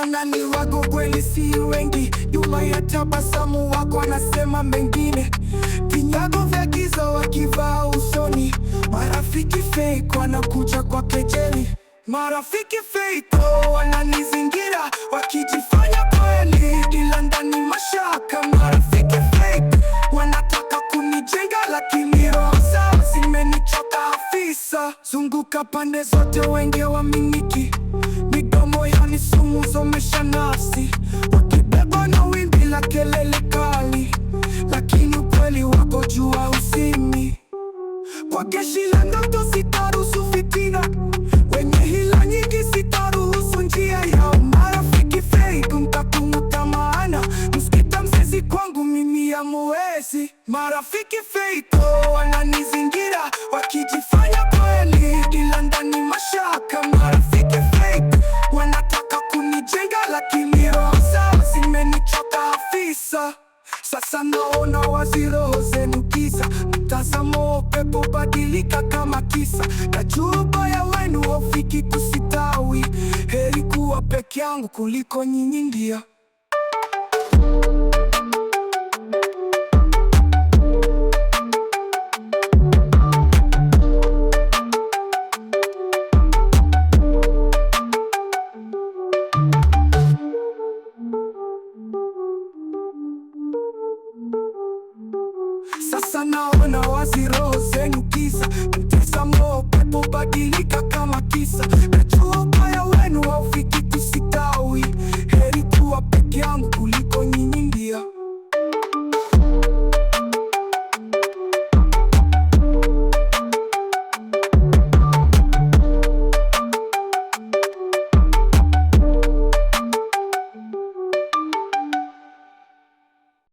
Wanani wako kweli si wengi, nyuma ya tabasamu wako wanasema mengine. Vinyago vya giza wakivaa usoni, marafiki fake wanakuja kwa kejeli. Marafiki fake wananizingira wakijifanya kweli, ila ndani mashaka. Marafiki fake wanataka kunijenga, lakini roho zao zimenichoka afisa. Zunguka pande zote, wengi waaminiki, midomo yao ni sumu zomesha nafsi, wakibebwa na wimbi la kelele kali, lakini ukweli wako jua usimi. Kwa jeshi la ndoto sitaruhusu fitina, wenye hila nyingi sitaruhusu njia yao. Marafiki fake mtakumuta maana, msikita msezi kwangu mimi hamuwezi. Marafiki fake wananizingira wakijifanya kweli, ila ndani mashaka. Marafiki fake wanataka kunijenga, lakini roho zao zimenichoka afisa. Sasa naona wazi roho zenu giza, mtazamo pepo badilika kama kisa. Najua ubaya wenu haufiki kusitawi, heri kuwa peke yangu kuliko nyinyi ndia.